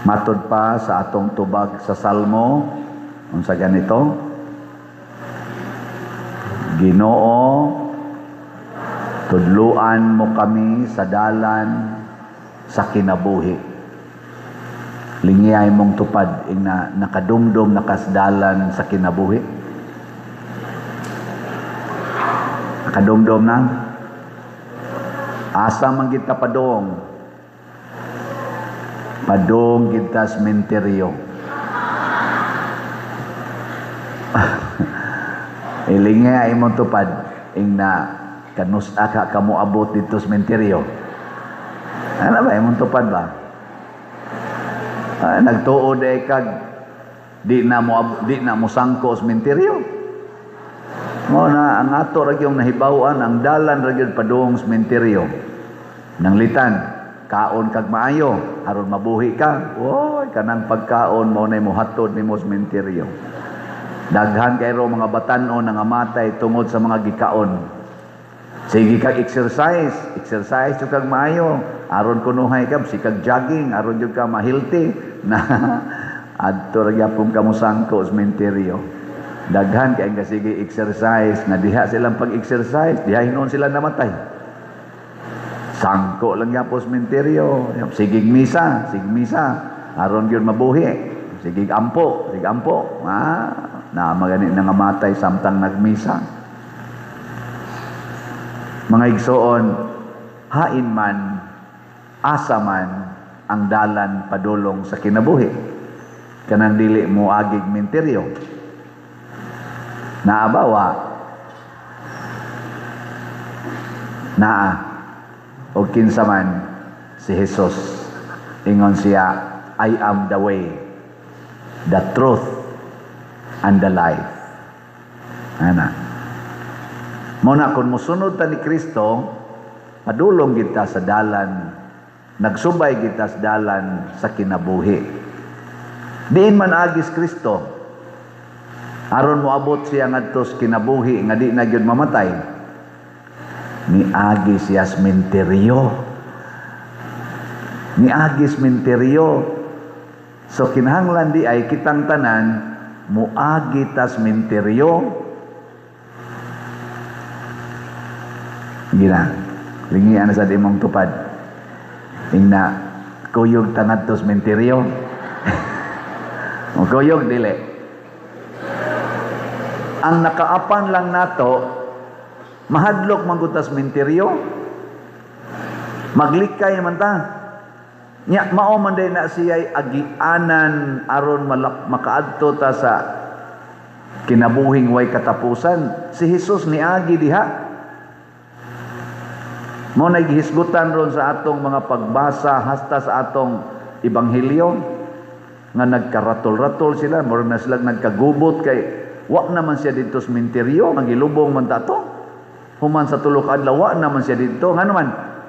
Matod pa sa atong tubag sa Salmo, unsa ganito? Ginoo, tudluan mo kami sa dalan sa kinabuhi. Lingiyay mong tupad ing na nakadumdum nakasdalan sa kinabuhi. Nakadumdum na. Asa man kita padong. Padong kita sementeryo. Ilingiyay mong tupad ing na kanusa ka kamo abot dito sementeryo. Ano ba imong tupad ba? Nagtuod ay kag di na mo sangko sementeryo. Mo na ang ato ra gyud nahibaw-an ang dalan ra gyud padung sementeryo. Nang litan kaon kag maayo aron mabuhi ka. Oy, kanang pagkaon mo nay mohatod nimo sementeryo. Daghan kay ro mga batan-on nga matay tungod sa mga gikaon. Sige kag exercise jud kag maayo aron kunuhay ka sikag jogging aron jud ka ma-healthy na adto ra gyapon ka mo sangko sementeryo. Daghan kay nga sige exercise nga diha silang pag-exercise diha hinon sila namatay. Sangko lang gyapon sementeryo. Sige misa aron gyud mabuhi. Sige ampo. Na magani nga matay samtang nagmisa. Mga igsoon, hain man, asa man ang dalan padulong sa kinabuhi. Kanang dili mo agig menteryo. Naabawa. Naa. O kinsa man si Jesus. Ingon siya, I am the way, the truth, and the life. Ana. Muna kung musunod ta ni Kristo, padulong kita sa dalan, nagsubay kita sa dalan sa kinabuhi. Diin man agis Kristo, aron mo abot siya ngadto sa kinabuhi nga di na gyud mamatay. Ni agis siya sementeryo. Ni agis sementeryo. So kinahanglan di ay kitang tanan muagi ta sementeryo. Gina, lingian sa imong tupad. Ingna kuyog tanad to sementeryo. O kuyog dili. Ang nakaapan lang nato mahadlok manggutas sementeryo. Maglikay man ta. Nya mao man day na siya'y agianan aron makaadto ta sa kinabuhing way katapusan. Si Jesus niagi diha. Mo na gihisgutan ron sa atong mga pagbasa hasta sa atong ebanghelyo nga nagkaratol-ratol sila, mura na sila nagkagubot kay wa naman siya dito sa sementeryo, nagilubong man tato. Human sa tulok adlaw wa naman siya dito. Nga naman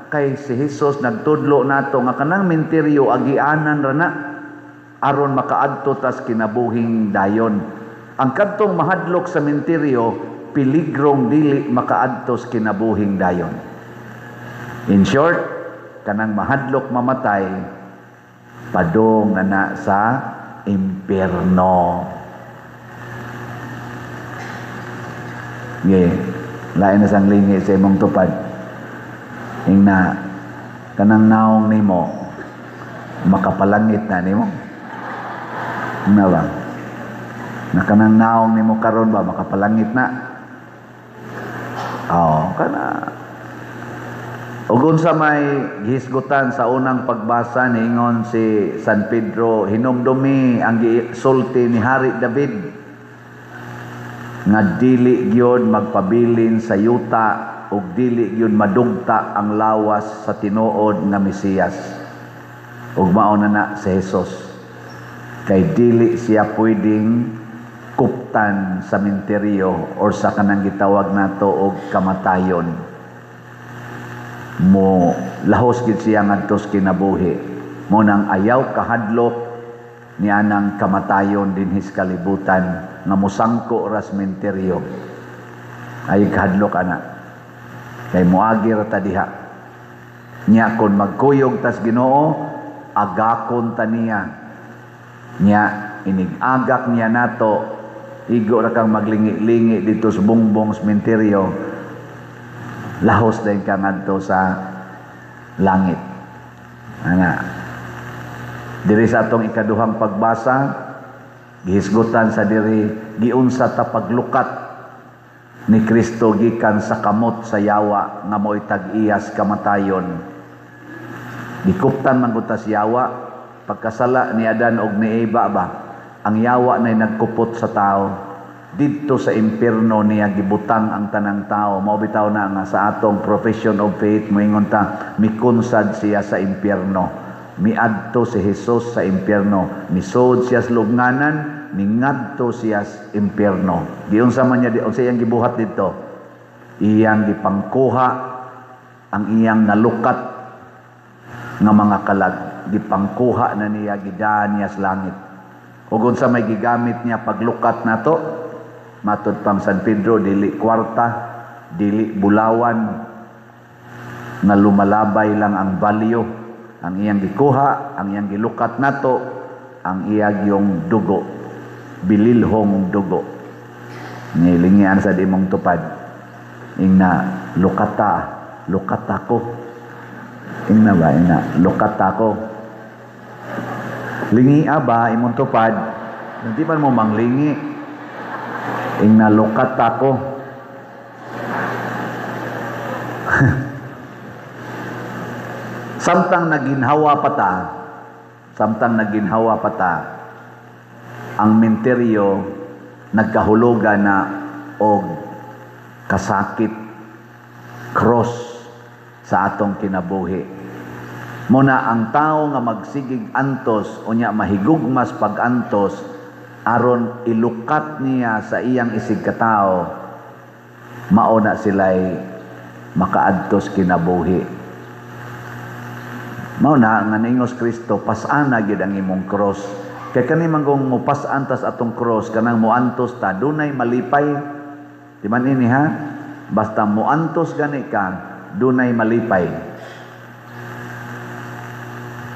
kay si Jesus nagtudlo nato nga kanang menteryo agianan ra na aron makaadto tas kinabuhing dayon. Ang kadtong mahadlok sa menteryo piligrong dili makaadto sa kinabuhing dayon. In short, kanang mahadlok mamatay padong na sa impierno. Yeah. Lain na sang lingi sa imong tupad. Ingna kanang naong nimo makapalangit na nimo. Nga ba? Na kanang naong nimo karon ba makapalangit na? Kana. Ug unsa may gihisgutan sa unang pagbasa niingon si San Pedro, hinumdumi ang gisulti ni Hari David nga dili gyud magpabilin sa yuta ug dili gyud madugta ang lawas sa tinuod nga Mesiyas. Ug mao na si Jesus. Kay dili siya pwedeng kuptan sa menteryo or sa kanang gitawag nato og kamatayon. Mo lahos gid siya ngadto sa kinabuhi. Mo nang ayaw kahadlok ni anang kamatayon dinhi sa kalibutan nga musangko ra sa menteryo. Ay kahadlok ana. Kay moagi ra ta diha. Nya kon magkuyog tas Ginoo agakon ta niya. Nya inigagak niya nato, igo ra kang maglingi-lingi dito sa bungbong sementeryo, lahos din ka ngadto sa langit. Ana, diri sa atong ikaduhang pagbasa, gihisgutan sa diri, giunsa ta paglukat ni Kristo gikan sa kamot sa yawa nga mo'y tag-iyas kamatayon. Gikuptan man gud ta sa yawa, pagkasala ni Adan og ni Eva ba, ang yawa na'y nagkupot sa tao. Didto sa impierno niya gibutang ang tanang tao. Mao bitaw na nga sa atong profession of faith, moingon ta, mikunsad siya sa impierno. Miadto si Jesus sa impierno. Misod siya sa lubnganan, mingadto siya sa impierno. Giunsa man niya, unsa iyang gibuhat dito? Iyang gipangkuha ang iyang nalukat nga mga kalag. Gipangkuha na niya, gidaan niya sa langit. Ug unsa may gigamit niya paglukat nato, matud pang San Pedro, dili kwarta, dili bulawan, nga lumalabay lang ang value. Ang iyang gikuha, ang iyang gilukat nato, ang iyang yung dugo, bililhong dugo. Nilingian sa dimong tupad, ingna lukata ko. Ingna ba, ingna, lukata ko. Lingi ba, imong tupad, hindi man mo manglingi, ingna lukata ko. Samtang naginhawa pa ta, ang menteryo nagkahulugan na og kasakit, cross sa atong kinabuhi. Muna ang tao nga magsigig antos, unya mahigugmas pag-antos, aron ilukat niya sa iyang isig katao, mauna sila'y makaadtos kinabuhi. Mauna nga ningos Kristo, pasana gyud ang imong cross. Kay kani manggong mo pasantas atong cross, kanang muantos ta, dunay malipay. Di man ini ha? Basta muantos gani ka, dunay malipay.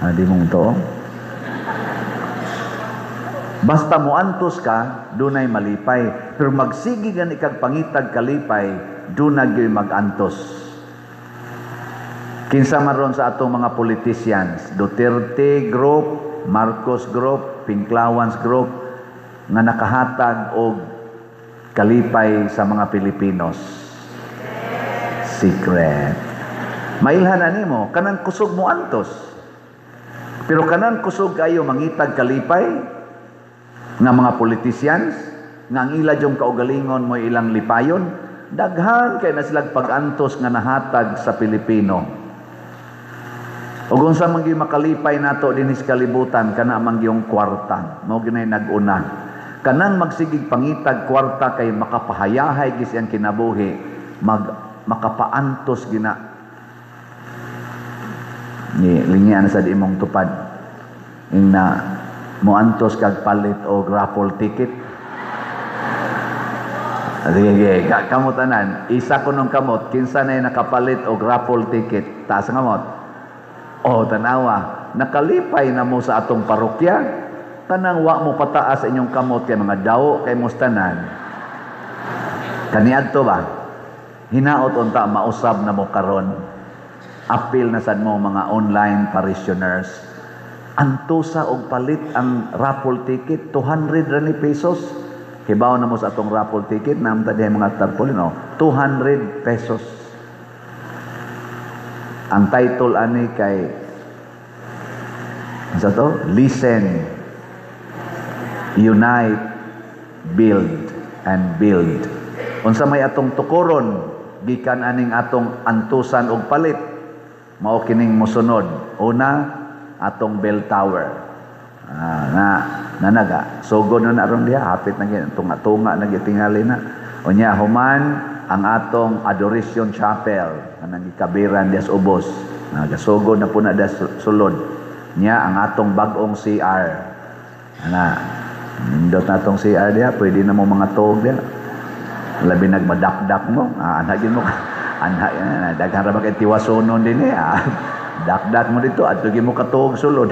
Di mong to? Basta muantos ka, dunay malipay. Pero magsigi gani kag pangitag kalipay, dunay gyud magantos. Kinsa maron sa atong mga politicians, Duterte group, Marcos group, Pinklawans group, nga nakahatag og kalipay sa mga Pilipinos. Secret. Mailhan nimo, kanang kusog mo antos. Pero kanang kusog kayo mangitag kalipay nga mga politicians, nga ang ila jong kaugalingon mo ilang lipayon, daghan kay na silang pag-antos nga nahatag sa Pilipino. O kung sa mangyong makalipay nato din sa kalibutan, kana mangyong kwarta. Mo ginay nag-una. Kanang magsigig pangitag kwarta kay makapahayahay gis ang kinabuhi, makapaantos gina. Ni lingian sa di mong tupad. Ingna muantos kag palit o raffle ticket. Sige, kamot anan. Isa ko nung kamot, kinsa na nakapalit o raffle ticket. Taas ang kamot. O, tanawa, nakalipay na mo sa atong parokya, kanang wa mo pataas inyong kamot kay mga daw kay mustanan. Kaniadto ba? Hinaot unta mausab na mo karon. Apil na sad mo mga online parishioners. Antusa og palit ang raffle ticket, 200 ra ni pesos. Hibaw na mo sa atong raffle ticket, namta dihay mga tarpaulin, 200 pesos. Ang title ani kay sa to, Listen, Unite, Build, and Build. Unsa may atong tukuron, gikan aning atong antusan og palit, mao kining mosunod. Una, atong bell tower. Nanaga. Sugod na aron diha, hapit na tunga-tunga na gitingali na. Unya human ang atong adoration chapel kanang gikabiran dias ubos, nagasugod na puna dias sulod nya ang atong bag-ong CR nindot na atong CR diha, pwede na mo mga tuog diha, labi nagmadakdak mo anhagin mo daghan ra ba kay tiwasonon din Dakdak mo dito, at lagi mo katuog sulod.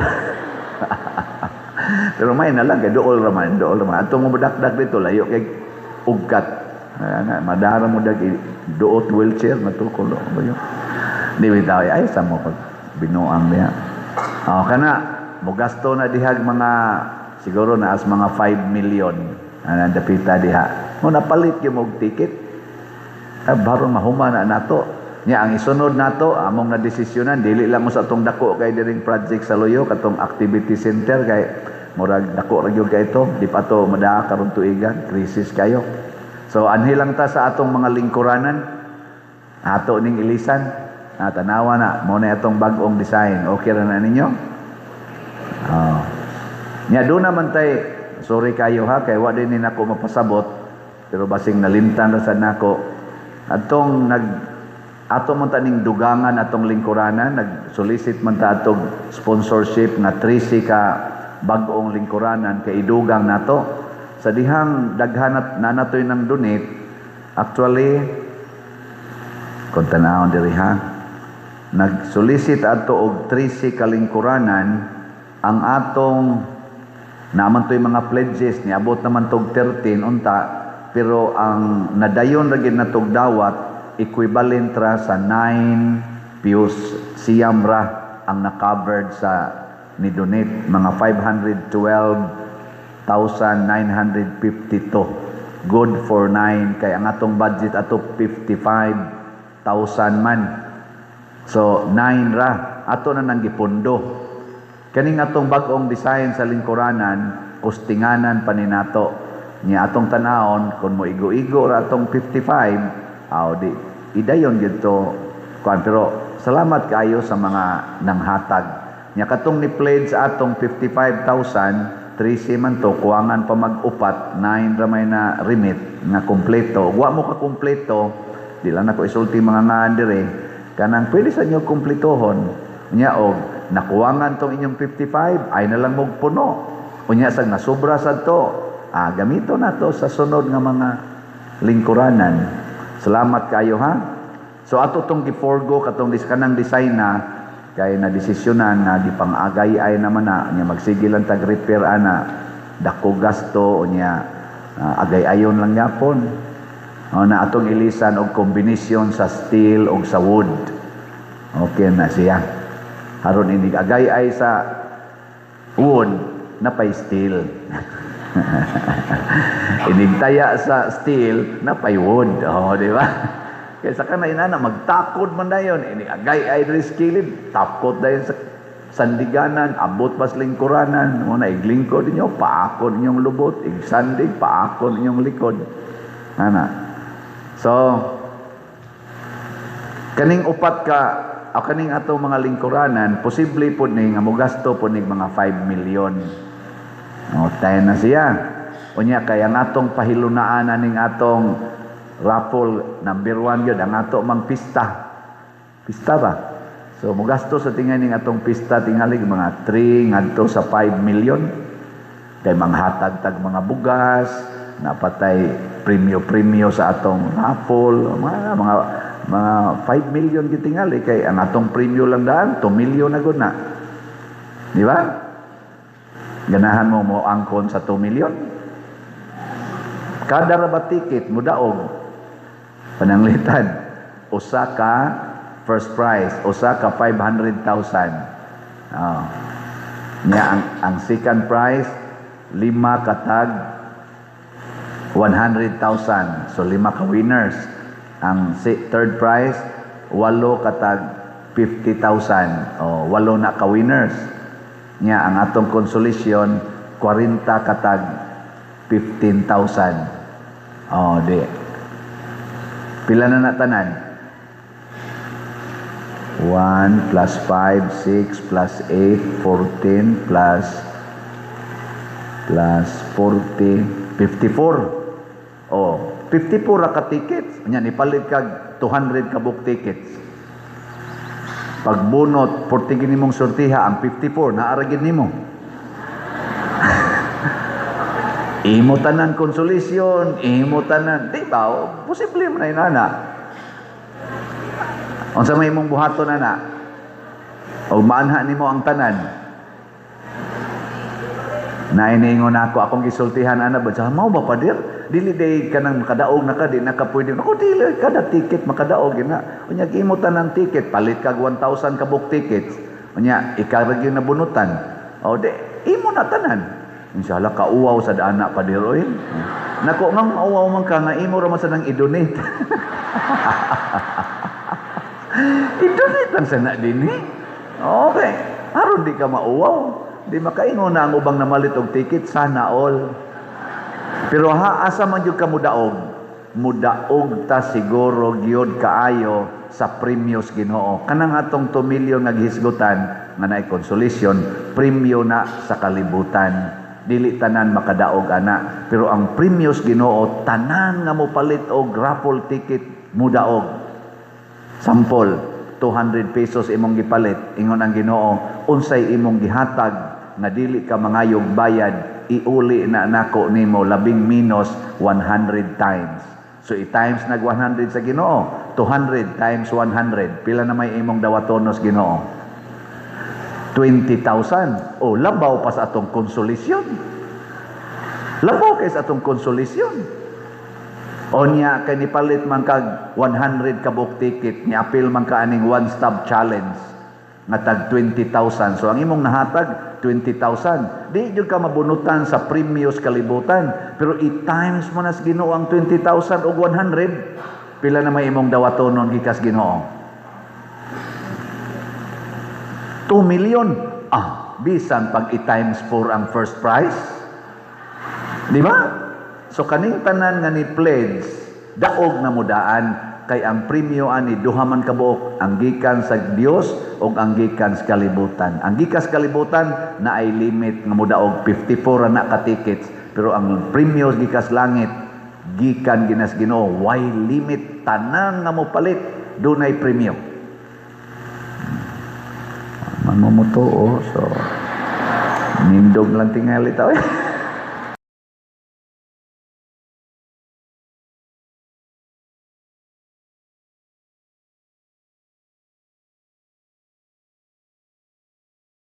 Pero may na lang, kay dool raman. Atong mo dakdak dito, layo kay ugkat. Madara mo dagi, doot wheelchair, matukol. Di bitaw, ay, sa mo pag binuang niya. O, kana, mo gasto na dihag mga, siguro na as mga 5 million. Dapita diha. Mo napalit yung mong ticket. Baron mahuma na nato. Nya ang isunod nato, among na desisyonan, dili lang mo sa atong dako kay diring project sa Loyo, katong activity center kay murag dako ra gyud kay ito, di pa to madaa karon tuigan, krisis kayo. So anhi lang ta sa atong mga lingkuranan, ato ning ilisan, tanawa na mo na atong bag-ong design. Okay ra na ninyo? Nya do naman tay, sorry kayo ha, kay wa din nako mapasabot, pero basing nalimtan ra sad nako. Atong ato man taning dugangan atong lingkuranan, nag-solicit man ta atong sponsorship nga 13 ka bag-ong lingkuranan kay idugang nato. Sa dihang daghanat na natoy nang donate, actually kung tanawon diri ha, nag-solicit ato og 13 ka lingkuranan, ang atong naman to'y mga pledges niabot naman tog 13 unta, pero ang nadayon ra gid natog dawat equivalent ra sa 9 pius siyam ra ang na-covered sa ni-donate, mga 512,952. Good for 9, kay ang atong budget ato 55,000 man. So 9 ra ato na nang gipundo. Kaning atong bag-ong design sa lingkuranan, kustinganan pa ni nato. Nya atong tanawon kun mo igo-igo ra atong 55, di idayon dito kuan. Pero salamat kayo sa mga nanghatag. Nya katong ni pledge sa atong 55,000, 13 man to, kuwangan pa mag-upat, 9 ramay na remit nga kompleto. Wa mo ka kompleto, di lang nako isulti mga ngaan dire, kanang pwede sa inyo kompletohon. Nya og nakuwangan tong inyong 55, ay na lang mo puno. Unya sang nasobra sad to, gamito na to sa sunod nga mga lingkuranan. Salamat kayo ha. So ato tong giforgo katong kanang design na kay na desisyonan na gipang-agay ay naman na nya magsige lang tag repair ana, dako gasto unya agay ayon lang yapon. Na atong ilisan og kombinasyon sa steel og sa wood. Okay na siya. Haron ini agay ay sa wood na pay steel. Inigtaya sa steel na pay wood. Di ba? Kaya sa kanay na magtakod man dayon. Inigagay ay riskilid. Takot dayon sa sandiganan. Abot pas lingkuranan. Muna iglingkod ninyo. Paakod ninyong lubot. Igsandig. Paakod ninyong likod. So, kaning upat ka kaning ato mga lingkuranan, posible po ni nga mogasto po ni mga 5 million. Tayo na siya. Unya kaya ang atong pahilunaan ning atong raffle number 1 yun, ang ato mang pista. Pista ba? So, mogasto sa tingin ning atong pista tingali mga 3 ngadto sa 5 million. Kay manghatag tag mga bugas, napatay premyo sa atong raffle, mga 5 million gitingali kay ang atong premyo lang daan 2 million na gud na. Di ba? Ganahan mo angkon sa 2 million. Kada rabat ticket mo daog pananglitan usa ka first prize, usa ka 500,000. Nya ang second prize 5 katag 100,000. So 5 ka winners. Ang third prize 8 katag 50,000. 8 na ka winners. Nya ang atong consolation 40 katag 15,000. Di. Pila na tanan? 1 plus 5, 6 plus 8, 14 plus 40, 54. 54 ra ka tickets. Nya ipalit kag 200 ka book tickets. Pagbunot, 40 gini mong sortiha, ang 54, naaragin nimo. Imo tanan consolation, imo tanan, di ba? Posible man na inana. Unsa may imong buhaton ana? O maanha nimo ang tanan. Naingon ako, akong gisultihan ana ba sa mao ba padir? Dili day ka nang makadaog na ka, di na ka pwede. Ako dili kada ticket makadaog na. Unya gimutan ng ticket, palit kag 1,000 ka book tickets. Unya ikarag yung nabunutan. O de imo na tanan. Inshallah kauwaw sa dana padir oy. Nako nga mauwaw man ka nga imo ra man sa nang i-donate. I-donate lang sana dinhi. Okay. Aron di ka mauwaw. Di makaingon na ang ubang namalit og ticket, sana all. Pero asa man jud ka mudaog? Mudaog ta siguro gyud kaayo sa premios Ginoo. Kanang atong 2 million nga gihisgutan nga naay consolation, premyo na sa kalibutan. Dili tanan makadaog ana, pero ang premios Ginoo tanan nga mopalit og raffle ticket mudaog. Sample, 200 pesos imong gipalit, ingon ang Ginoo, unsay imong gihatag nga dili ka mangayog bayad, iuli na nako nimo labing minus 100 times. So i-times nag 100 sa Ginoo, 200 times 100, pila na may imong dawatonos Ginoo? 20,000. Oh, labaw pa sa atong konsolisyon. Labaw kay sa atong konsolisyon. Onya kay nipalit man kag 100 ka book ticket, ni apil man ka aning one stop challenge nga tag 20,000. So ang imong nahatag 20,000. Di jud ka mabunutan sa premios kalibutan, pero i-times mo na sa Ginoo ang 20,000 og 100, pila na may imong dawatonon gikas Ginoo? 2 million. Bisan pag i-times 4 ang first prize. Di ba? So kaning tanan nga ni pledge, daog na mudaan kay ang premyo ani duha man kabuok, ang gikan sa Dios ug ang gikan sa kalibutan. Ang gikan sa kalibutan na ay limit nga mudaog 54 na ka tickets, pero ang premyo gikan sa langit gikan ginas Ginoo, why limit, tanan nga mopalit dunay premyo. Manumuto so nindog lang tingali taw.